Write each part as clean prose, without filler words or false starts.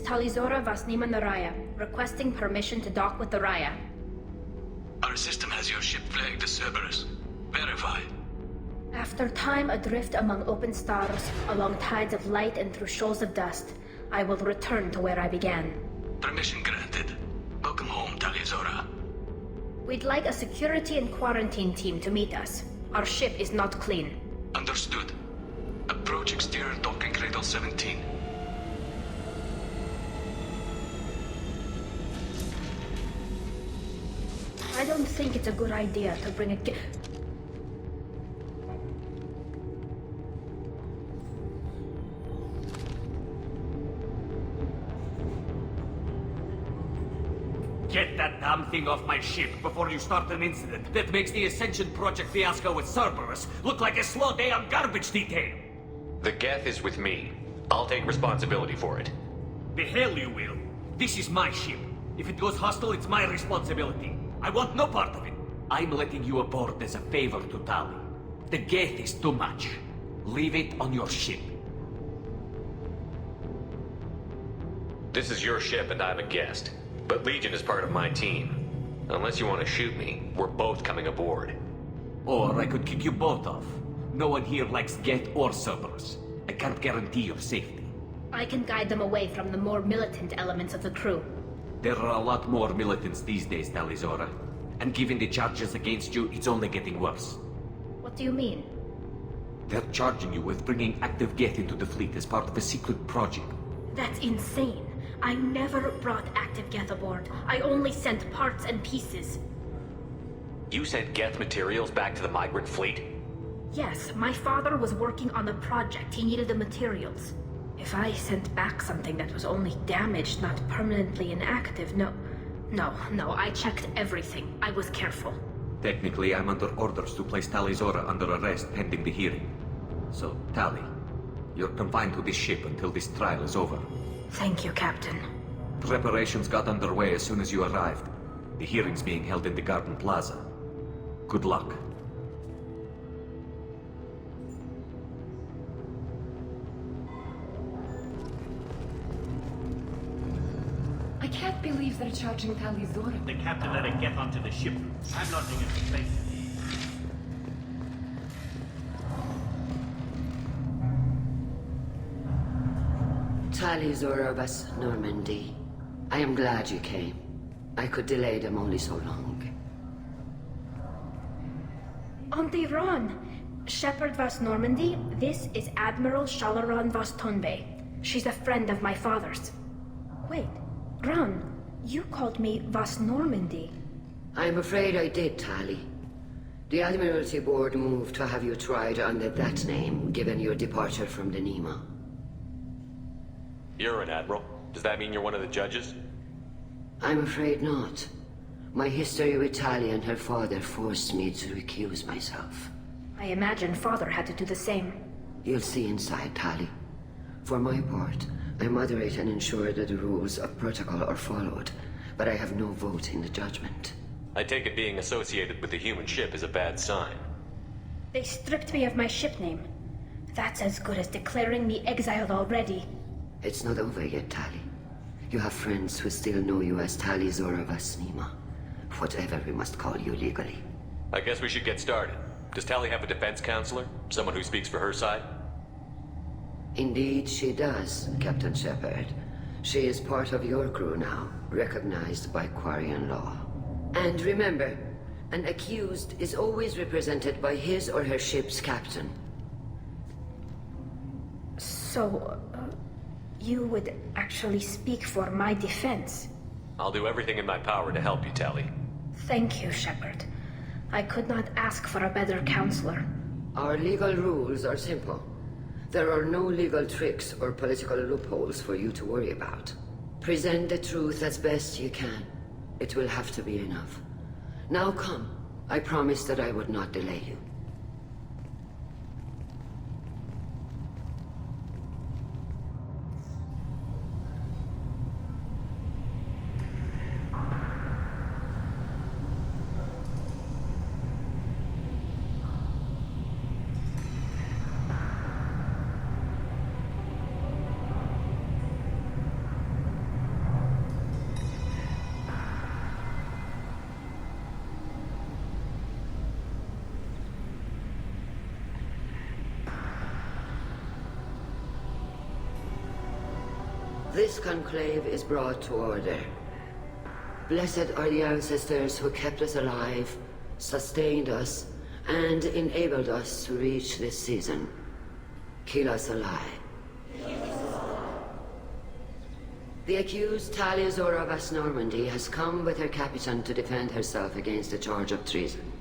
Talizora Vasnima Naraya, requesting permission to dock with the Raya. Our system has your ship flagged as Cerberus. Verify. After time adrift among open stars, along tides of light and through shoals of dust, I will return to where I began. Permission granted. Welcome home, Talizora. We'd like a security and quarantine team to meet us. Our ship is not clean. Understood. Approach exterior docking cradle 17. I don't think it's a good idea to bring a Get that damn thing off my ship before you start an incident that makes the Ascension Project fiasco with Cerberus look like a slow day on garbage detail. The Geth is with me. I'll take responsibility for it. The hell you will. This is my ship. If it goes hostile, it's my responsibility. I want no part of it. I'm letting you aboard as a favor to Tali. The Geth is too much. Leave it on your ship. This is your ship and I'm a guest. But Legion is part of my team. Unless you want to shoot me, we're both coming aboard. Or I could kick you both off. No one here likes Geth or Cerberus. I can't guarantee your safety. I can guide them away from the more militant elements of the crew. There are a lot more militants these days, Talizora. And given the charges against you, it's only getting worse. What do you mean? They're charging you with bringing active Geth into the fleet as part of a secret project. That's insane. I never brought active Geth aboard. I only sent parts and pieces. You sent Geth materials back to the migrant fleet? Yes, my father was working on a project. He needed the materials. If I sent back something that was only damaged, not permanently inactive, no, I checked everything. I was careful. Technically, I'm under orders to place Talizora under arrest pending the hearing. So, Tali, you're confined to this ship until this trial is over. Thank you, Captain. Preparations got underway as soon as you arrived. The hearing's being held in the Garden Plaza. Good luck. I can't believe they're charging Talizora. The captain let it get onto the ship. I'm not being a place. Talizora Vas Normandy. I am glad you came. I could delay them only so long. Auntie Ron! Shepherd Vas Normandy, this is Admiral Shalaron Vas Tonbe. She's a friend of my father's. Wait, Ron, you called me Vas Normandy. I'm afraid I did, Tali. The Admiralty Board moved to have you tried under that name, given your departure from the Nima. You're an admiral. Does that mean you're one of the judges? I'm afraid not. My history with Tali and her father forced me to recuse myself. I imagine father had to do the same. You'll see inside, Tali. For my part, I moderate and ensure that the rules of protocol are followed, but I have no vote in the judgment. I take it being associated with the human ship is a bad sign. They stripped me of my ship name. That's as good as declaring me exiled already. It's not over yet, Tali. You have friends who still know you as Talizora Vasnima. Whatever we must call you legally. I guess we should get started. Does Tali have a defense counselor? Someone who speaks for her side? Indeed, she does, Captain Shepard. She is part of your crew now, recognized by Quarian law. And remember, an accused is always represented by his or her ship's captain. So, you would actually speak for my defense? I'll do everything in my power to help you, Tali. Thank you, Shepard. I could not ask for a better counselor. Our legal rules are simple. There are no legal tricks or political loopholes for you to worry about. Present the truth as best you can. It will have to be enough. Now come. I promised that I would not delay you. this conclave is brought to order. Blessed are the ancestors who kept us alive, sustained us, and enabled us to reach this season. Keep us alive. The accused Talia Zora Vas Normandy has come with her captain to defend herself against a charge of treason.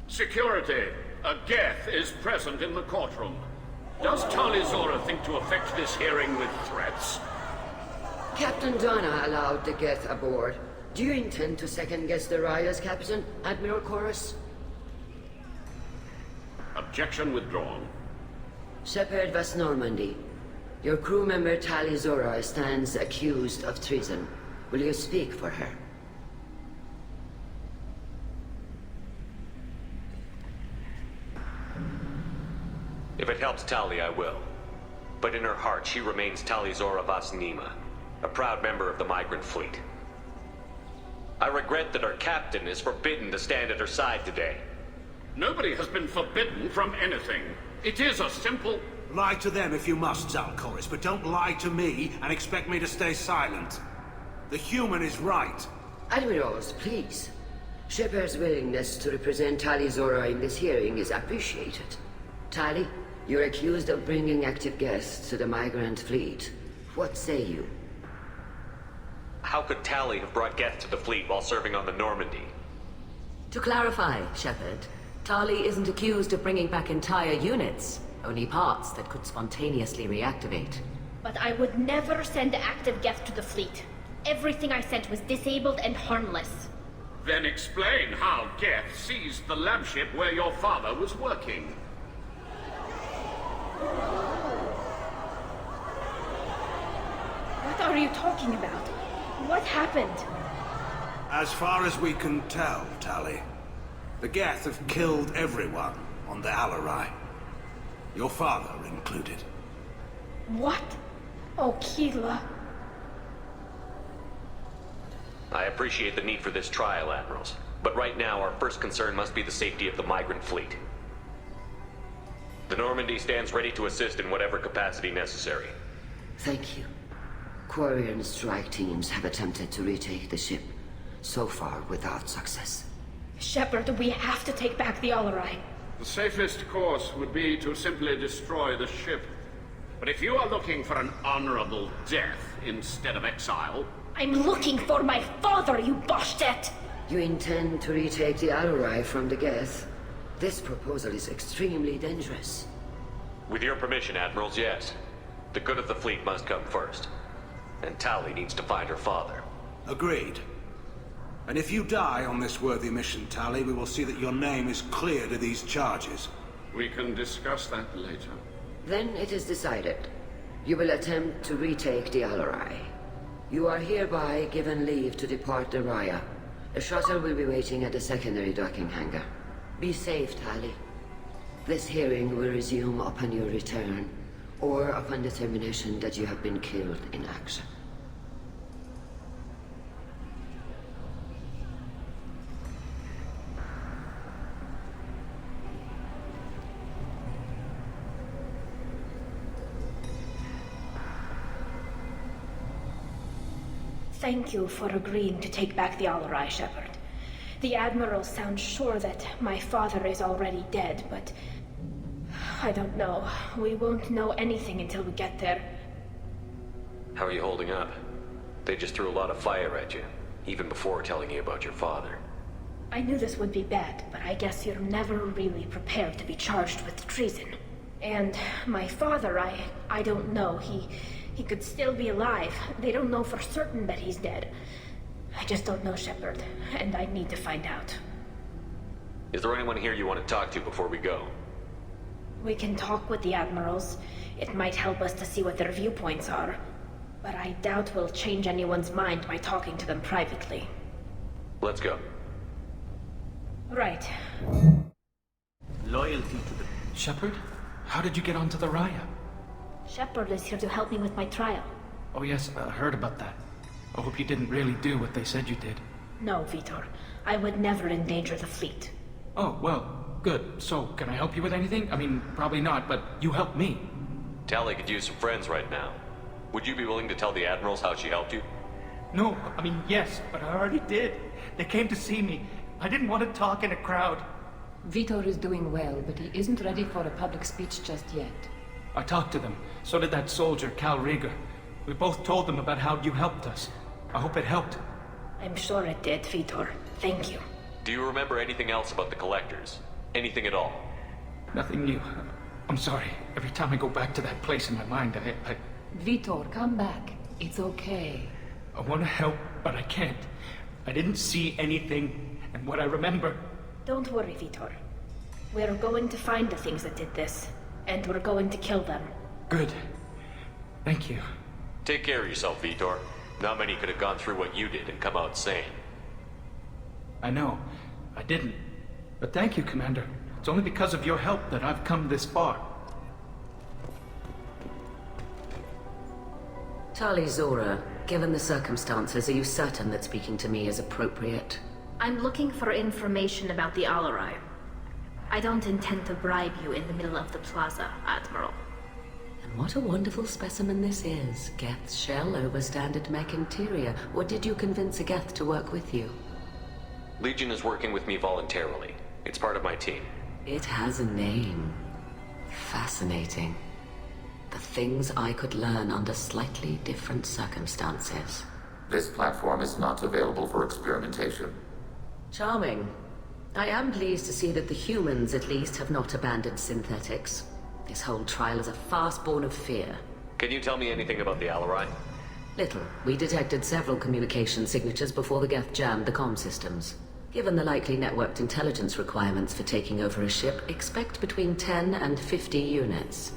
Security! A Geth is present in the courtroom. Does Talia Zora think to affect this hearing with threats? Captain Donna allowed the Geth aboard. Do you intend to second-guess the Raya's captain, Admiral Chorus? Objection withdrawn. Shepard Vas Normandy, your crew member Talia Zora stands accused of treason. Will you speak for her? If it helps Tali, I will. But in her heart, she remains Tali Zora Vas Nima, a proud member of the migrant fleet. I regret that our captain is forbidden to stand at her side today. Nobody has been forbidden from anything. It is a simple... Lie to them if you must, Zalcoris, but don't lie to me and expect me to stay silent. The human is right. Admirals, please. Shepard's willingness to represent Talia Zora in this hearing is appreciated. Tali, you're accused of bringing active guests to the migrant fleet. What say you? How could Tali have brought Geth to the fleet while serving on the Normandy? To clarify, Shepard, Tali isn't accused of bringing back entire units, only parts that could spontaneously reactivate. But I would never send active Geth to the fleet. Everything I sent was disabled and harmless. Then explain how Geth seized the lab ship where your father was working. What are you talking about? What happened? As far as we can tell, Tali, the Geth have killed everyone on the Alarai. Your father included. What? Oh, Keela. I appreciate the need for this trial, Admirals. But right now, our first concern must be the safety of the migrant fleet. The Normandy stands ready to assist in whatever capacity necessary. Thank you. Quarian strike teams have attempted to retake the ship, so far without success. Shepard, we have to take back the Alarai. The safest course would be to simply destroy the ship. But if you are looking for an honorable death instead of exile... I'm looking for my father, you bastet! You intend to retake the Alarai from the Geth? This proposal is extremely dangerous. With your permission, Admirals, yes. The good of the fleet must come first. And Tali needs to find her father. Agreed. And if you die on this worthy mission, Tali, we will see that your name is cleared of these charges. We can discuss that later. Then it is decided. You will attempt to retake the Alarai. You are hereby given leave to depart the Raya. A shuttle will be waiting at the secondary docking hangar. Be safe, Tali. This hearing will resume upon your return, or upon determination that you have been killed in action. Thank you for agreeing to take back the Alarai, Shepard. The Admiral sounds sure that my father is already dead, but... I don't know. We won't know anything until we get there. How are you holding up? They just threw a lot of fire at you, even before telling you about your father. I knew this would be bad, but I guess you're never really prepared to be charged with treason. And my father, I don't know. He could still be alive. They don't know for certain that he's dead. I just don't know, Shepard, and I need to find out. Is there anyone here you want to talk to before we go? We can talk with the Admirals. It might help us to see what their viewpoints are. But I doubt we'll change anyone's mind by talking to them privately. Let's go. Right. Loyalty to the... Shepard? How did you get onto the Raya? Shepard is here to help me with my trial. Oh yes, I heard about that. I hope you didn't really do what they said you did. No, Vitor. I would never endanger the fleet. Oh, well, good. So, can I help you with anything? I mean, probably not, but you help me. Tali could use some friends right now. Would you be willing to tell the Admirals how she helped you? No, I mean, yes, but I already did. They came to see me. I didn't want to talk in a crowd. Vitor is doing well, but he isn't ready for a public speech just yet. I talked to them. So did that soldier, Cal Rieger. We both told them about how you helped us. I hope it helped. I'm sure it did, Vitor. Thank you. Do you remember anything else about the Collectors? Anything at all? Nothing new. I'm sorry. Every time I go back to that place in my mind, I Vitor, come back. It's okay. want to help, but I can't. I didn't see anything, and what I remember... Don't worry, Vitor. We're going to find the things that did this, and we're going to kill them. Good. Thank you. Take care of yourself, Vitor. Not many could have gone through what you did and come out sane. I know. I didn't. But thank you, Commander. It's only because of your help that I've come this far. Tali Zora, given the circumstances, are you certain that speaking to me is appropriate? I'm looking for information about the Alarai. I don't intend to bribe you in the middle of the plaza, Admiral. And what a wonderful specimen this is. Geth's shell over standard mech interior. Or did you convince a Geth to work with you? Legion is working with me voluntarily. It's part of my team. It has a name. Fascinating. The things I could learn under slightly different circumstances. This platform is not available for experimentation. Charming. I am pleased to see that the humans, at least, have not abandoned synthetics. This whole trial is a farce born of fear. Can you tell me anything about the Alarai? Little. We detected several communication signatures before the Geth jammed the comm systems. Given the likely networked intelligence requirements for taking over a ship, expect between 10 and 50 units.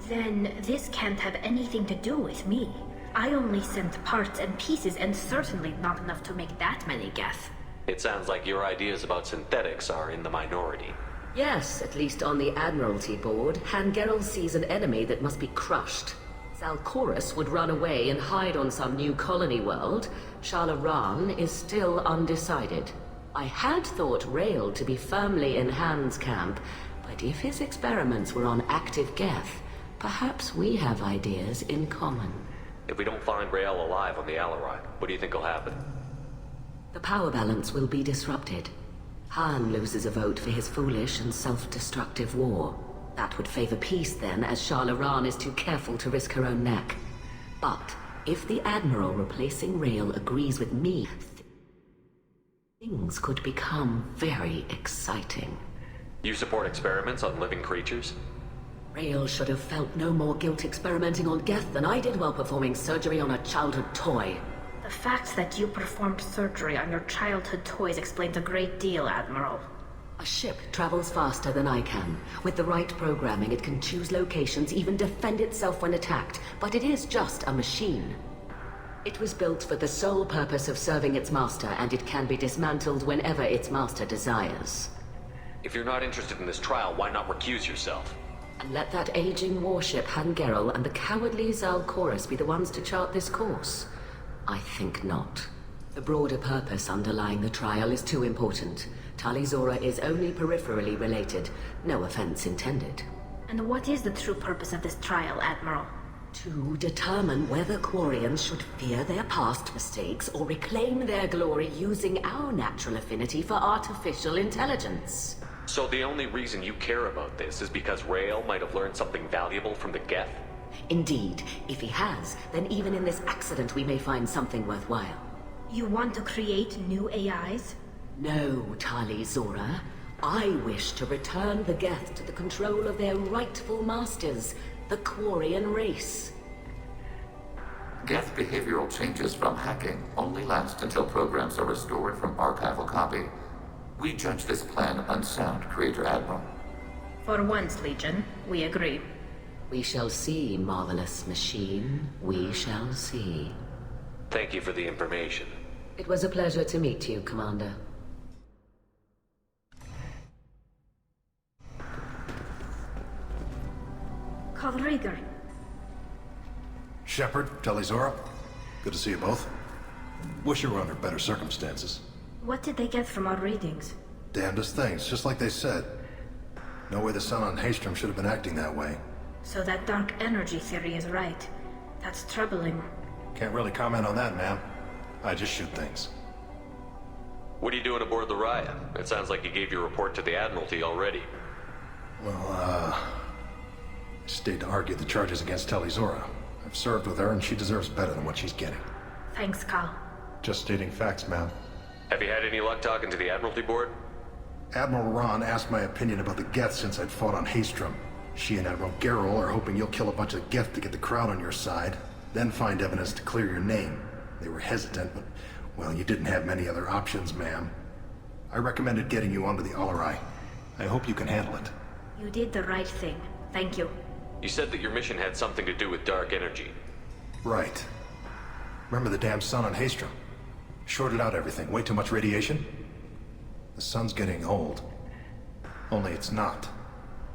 Then this can't have anything to do with me. I only sent parts and pieces, and certainly not enough to make that many Geth. It sounds like your ideas about synthetics are in the minority. Yes, at least on the Admiralty board, Hangerel sees an enemy that must be crushed. Zalcorus would run away and hide on some new colony world. Shalaran is still undecided. I had thought Rail to be firmly in Han's camp, but if his experiments were on active Geth, perhaps we have ideas in common. If we don't find Rael alive on the Alarai, what do you think will happen? The power balance will be disrupted. Han loses a vote for his foolish and self-destructive war. That would favor peace then, as Shalaran is too careful to risk her own neck. But if the Admiral replacing Rail agrees with me, things could become very exciting. You support experiments on living creatures? Rail should have felt no more guilt experimenting on Geth than I did while performing surgery on a childhood toy. The fact that you performed surgery on your childhood toys explains a great deal, Admiral. A ship travels faster than I can. With the right programming, it can choose locations, even defend itself when attacked. But it is just a machine. It was built for the sole purpose of serving its master, and it can be dismantled whenever its master desires. If you're not interested in this trial, why not recuse yourself? And let that aging warship Hangerel and the cowardly Zalcorus be the ones to chart this course. I think not. The broader purpose underlying the trial is too important. Tali Zora is only peripherally related. No offense intended. And what is the true purpose of this trial, Admiral? To determine whether Quarians should fear their past mistakes or reclaim their glory using our natural affinity for artificial intelligence. So the only reason you care about this is because Rael might have learned something valuable from the Geth? Indeed. If he has, then even in this accident we may find something worthwhile. You want to create new AIs? No, Tali Zora. I wish to return the Geth to the control of their rightful masters, the Quarian race. Geth behavioral changes from hacking only last until programs are restored from archival copy. We judge this plan unsound, Creator Admiral. For once, Legion, we agree. We shall see, marvelous machine. We shall see. Thank you for the information. It was a pleasure to meet you, Commander. Cal Rieger. Shepard, Telizora. Good to see you both. Wish you were under better circumstances. What did they get from our readings? Damnedest things, just like they said. No way the sun on Haystrom should have been acting that way. So that dark energy theory is right. That's troubling. Can't really comment on that, ma'am. I just shoot things. What are you doing aboard the Raya? It sounds like you gave your report to the Admiralty already. Well, I stayed to argue the charges against Talizora. I've served with her, and she deserves better than what she's getting. Thanks, Cal. Just stating facts, ma'am. Have you had any luck talking to the Admiralty Board? Admiral Ron asked my opinion about the Geth since I'd fought on Haestrom. She and Admiral Gerrel are hoping you'll kill a bunch of Geth to get the crowd on your side, then find evidence to clear your name. They were hesitant, but, well, you didn't have many other options, ma'am. I recommended getting you onto the Alarai. I hope you can handle it. You did the right thing. Thank you. You said that your mission had something to do with dark energy. Right. Remember the damn sun on Haestrom? Shorted out everything. Way too much radiation? The sun's getting old. Only it's not.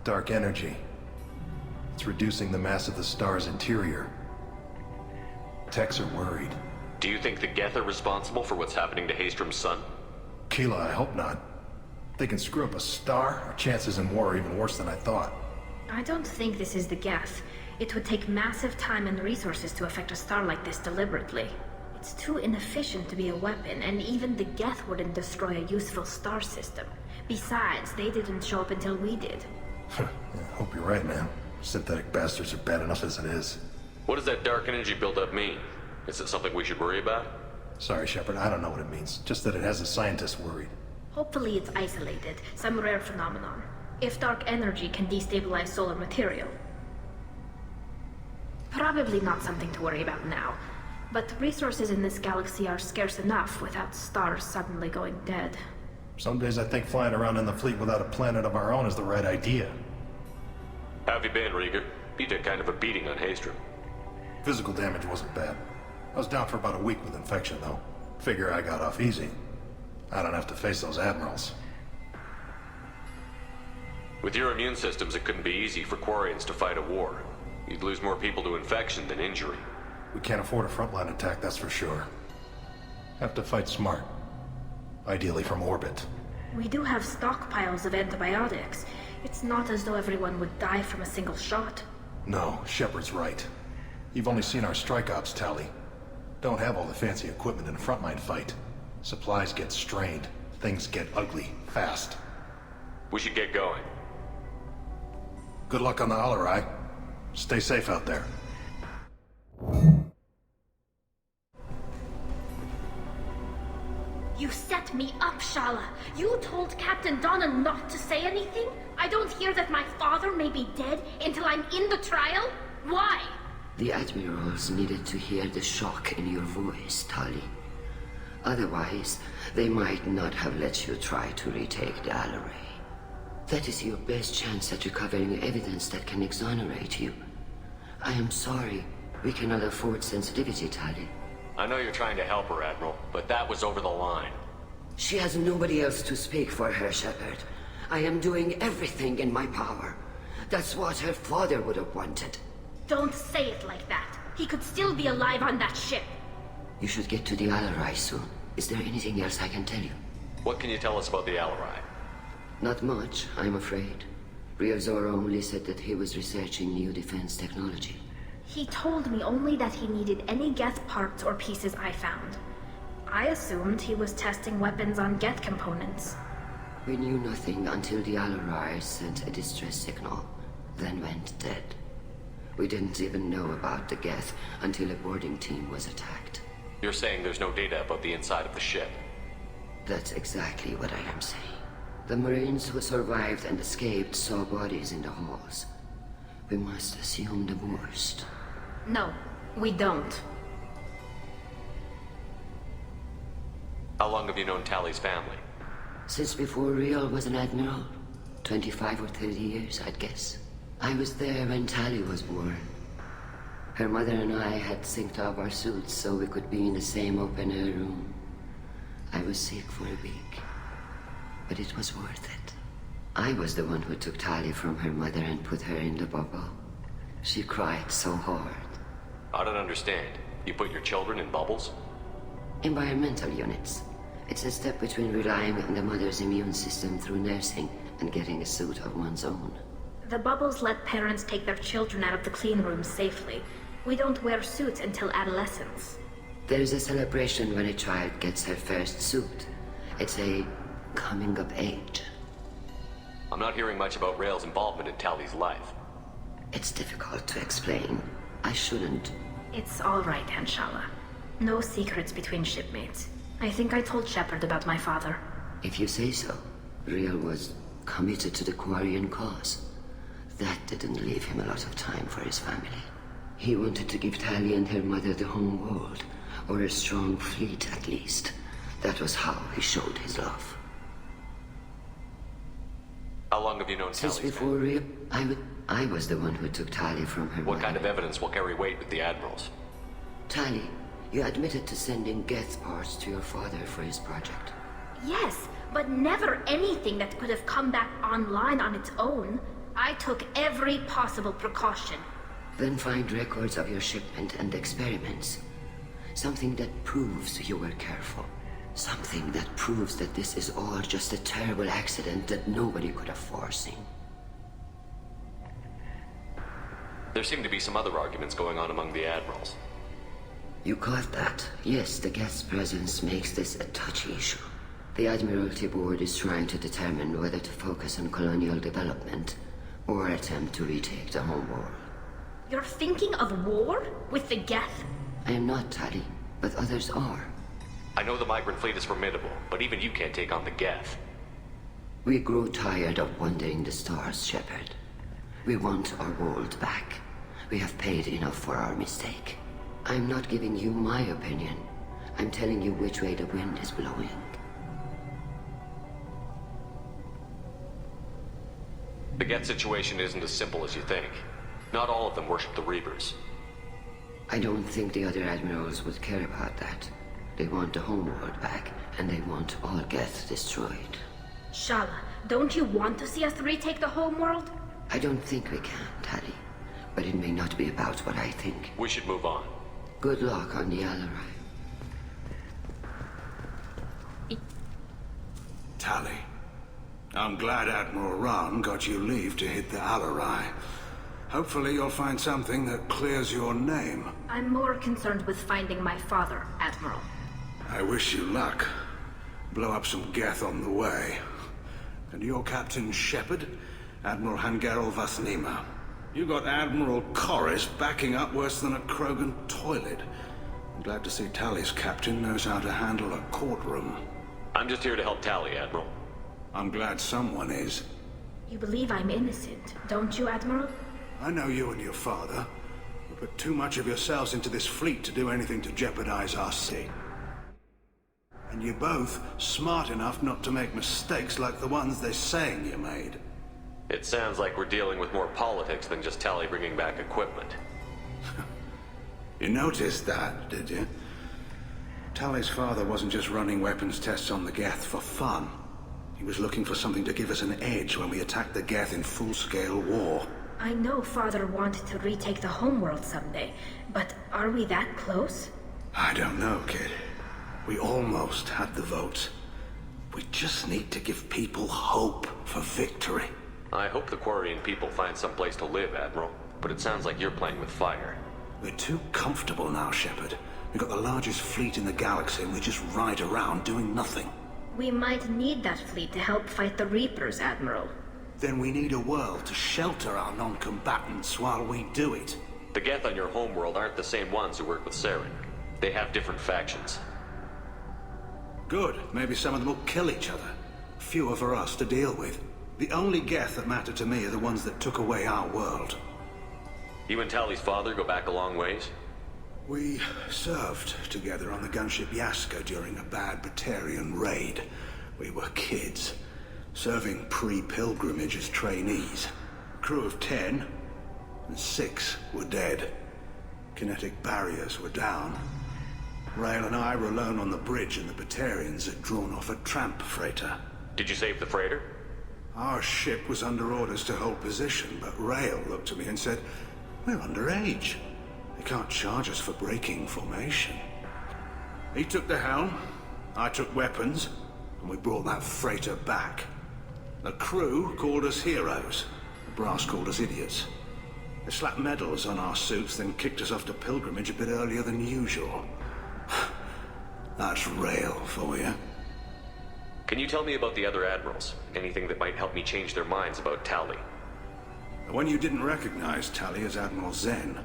Dark energy. It's reducing the mass of the star's interior. Techs are worried. Do you think the Geth are responsible for what's happening to Haestrom's sun? Keela, I hope not. If they can screw up a star, our chances in war are even worse than I thought. I don't think this is the Geth. It would take massive time and resources to affect a star like this deliberately. It's too inefficient to be a weapon, and even the Geth wouldn't destroy a useful star system. Besides, they didn't show up until we did. I hope you're right, man. Synthetic bastards are bad enough as it is. What does that dark energy buildup mean? Is it something we should worry about? Sorry, Shepard, I don't know what it means. Just that it has the scientists worried. Hopefully it's isolated, some rare phenomenon. If dark energy can destabilize solar material. Probably not something to worry about now. But resources in this galaxy are scarce enough without stars suddenly going dead. Some days I think flying around in the fleet without a planet of our own is the right idea. How have you been, Rieger? You took kind of a beating on Haestrom. Physical damage wasn't bad. I was down for about a week with infection, though. Figure I got off easy. I don't have to face those admirals. With your immune systems, it couldn't be easy for Quarians to fight a war. You'd lose more people to infection than injury. We can't afford a frontline attack, that's for sure. Have to fight smart. Ideally from orbit. We do have stockpiles of antibiotics. It's not as though everyone would die from a single shot. No, Shepard's right. You've only seen our strike ops tally. Don't have all the fancy equipment in a frontline fight. Supplies get strained. Things get ugly, fast. We should get going. Good luck on the Alarai. Stay safe out there. You set me up, Shala. You told Captain Donna not to say anything? I don't hear that my father may be dead until I'm in the trial? Why? The admirals needed to hear the shock in your voice, Tali. Otherwise, they might not have let you try to retake the Alarai. That is your best chance at recovering evidence that can exonerate you. I am sorry. We cannot afford sensitivity, Tali. I know you're trying to help her, Admiral, but that was over the line. She has nobody else to speak for her, Shepard. I am doing everything in my power. That's what her father would have wanted. Don't say it like that. He could still be alive on that ship. You should get to the Alarai soon. Is there anything else I can tell you? What can you tell us about the Alarai? Not much, I'm afraid. Ryozora only said that he was researching new defense technology. He told me only that he needed any Geth parts or pieces I found. I assumed he was testing weapons on Geth components. We knew nothing until the Alarai sent a distress signal, then went dead. We didn't even know about the Geth until a boarding team was attacked. You're saying there's no data about the inside of the ship? That's exactly what I am saying. The Marines who survived and escaped saw bodies in the halls. We must assume the worst. No, we don't. How long have you known Tali's family? Since before Riel was an admiral. 25 or 30 years, I'd guess. I was there when Tali was born. Her mother and I had synced up our suits so we could be in the same open-air room. I was sick for a week, but it was worth it. I was the one who took Tali from her mother and put her in the bubble. She cried so hard. I don't understand. You put your children in bubbles? Environmental units. It's a step between relying on the mother's immune system through nursing and getting a suit of one's own. The bubbles let parents take their children out of the clean rooms safely. We don't wear suits until adolescence. There's a celebration when a child gets her first suit. It's a coming of age. I'm not hearing much about Rail's involvement in Tally's life. It's difficult to explain. I shouldn't. It's all right, Anshala. No secrets between shipmates. I think I told Shepard about my father. If you say so. Rail was committed to the Quarian cause. That didn't leave him a lot of time for his family. He wanted to give Tally and her mother the home world, or a strong fleet at least. That was how he showed his love. How long have you known Since Tally? before Rail, I was the one who took Tally from her What mother. kind of evidence will carry weight with the Admirals? Tally, you admitted to sending Geth parts to your father for his project. Yes, but never anything that could have come back online on its own. I took every possible precaution. Then find records of your shipment and experiments. Something that proves you were careful. Something that proves that this is all just a terrible accident that nobody could have foreseen. There seem to be some other arguments going on among the Admirals. You caught that? Yes, the Geth's presence makes this a touchy issue. The Admiralty Board is trying to determine whether to focus on colonial development or attempt to retake the home world. You're thinking of war? With the Geth? I am not, Tally, but others are. I know the migrant fleet is formidable, but even you can't take on the Geth. We grow tired of wandering the stars, Shepard. We want our world back. We have paid enough for our mistake. I'm not giving you my opinion. I'm telling you which way the wind is blowing. The Geth situation isn't as simple as you think. Not all of them worship the Reapers. I don't think the other admirals would care about that. They want the homeworld back, and they want all Geth destroyed. Shala, don't you want to see us retake the homeworld? I don't think we can, Tally. But it may not be about what I think. We should move on. Good luck on the Alarai. Tally, I'm glad Admiral Rahn got you leave to hit the Alarai. Hopefully you'll find something that clears your name. I'm more concerned with finding my father, Admiral. I wish you luck. Blow up some Geth on the way. And your Captain Shepard, Admiral Hangerel Vasnima. You got Admiral Corris backing up worse than a Krogan toilet. I'm glad to see Tally's captain knows how to handle a courtroom. I'm just here to help Tally, Admiral. I'm glad someone is. You believe I'm innocent, don't you, Admiral? I know you and your father. You put too much of yourselves into this fleet to do anything to jeopardize our sea. And you're both smart enough not to make mistakes like the ones they're saying you made. It sounds like we're dealing with more politics than just Tally bringing back equipment. You noticed that, did you? Tally's father wasn't just running weapons tests on the Geth for fun. He was looking for something to give us an edge when we attacked the Geth in full-scale war. I know Father wanted to retake the homeworld someday, but are we that close? I don't know, kid. We almost had the votes. We just need to give people hope for victory. I hope the Quarian people find some place to live, Admiral. But it sounds like you're playing with fire. We're too comfortable now, Shepard. We've got the largest fleet in the galaxy and we just ride around doing nothing. We might need that fleet to help fight the Reapers, Admiral. Then we need a world to shelter our non-combatants while we do it. The Geth on your homeworld aren't the same ones who work with Saren. They have different factions. Good. Maybe some of them will kill each other. Fewer for us to deal with. The only Geth that matter to me are the ones that took away our world. You and Tally's father go back a long ways? We served together on the gunship Yaska during a bad Batarian raid. We were kids, serving pre-pilgrimage as trainees. A crew of 10, and 6 were dead. Kinetic barriers were down. Rail and I were alone on the bridge and the Batarians had drawn off a tramp freighter. Did you save the freighter? Our ship was under orders to hold position, but Rail looked at me and said, "We're underage. They can't charge us for breaking formation." He took the helm, I took weapons, and we brought that freighter back. The crew called us heroes. The brass called us idiots. They slapped medals on our suits, then kicked us off to pilgrimage a bit earlier than usual. That's rail for you. Can you tell me about the other admirals? Anything that might help me change their minds about Tali? The one you didn't recognize, Tali, is Admiral Zen.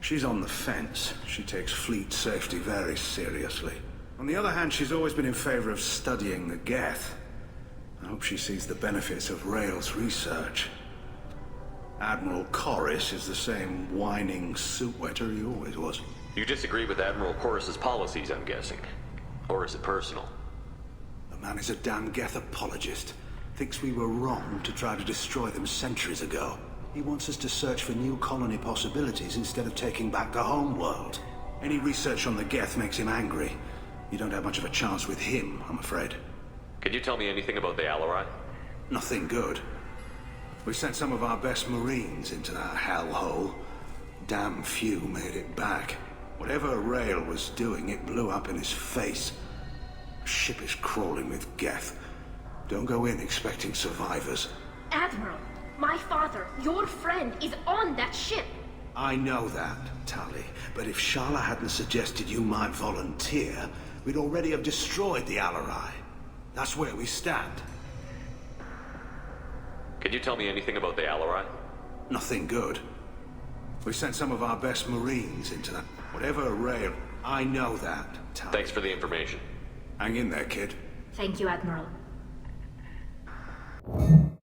She's on the fence. She takes fleet safety very seriously. On the other hand, she's always been in favor of studying the Geth. I hope she sees the benefits of Rail's research. Admiral Corris is the same whining suit-wetter he always was. You disagree with Admiral Corus's policies, I'm guessing. Or is it personal? The man is a damn Geth apologist. Thinks we were wrong to try to destroy them centuries ago. He wants us to search for new colony possibilities instead of taking back the home world. Any research on the Geth makes him angry. You don't have much of a chance with him, I'm afraid. Can you tell me anything about the Alarai? Nothing good. We sent some of our best Marines into that hellhole. Damn few made it back. Whatever Rail was doing, it blew up in his face. The ship is crawling with Geth. Don't go in expecting survivors. Admiral, my father, your friend, is on that ship. I know that, Tali. But if Shala hadn't suggested you might volunteer, we'd already have destroyed the Alarai. That's where we stand. Can you tell me anything about the Alarai? Nothing good. We sent some of our best Marines into that. Whatever Rail... I know that, Tali. Thanks for the information. Hang in there, kid. Thank you, Admiral.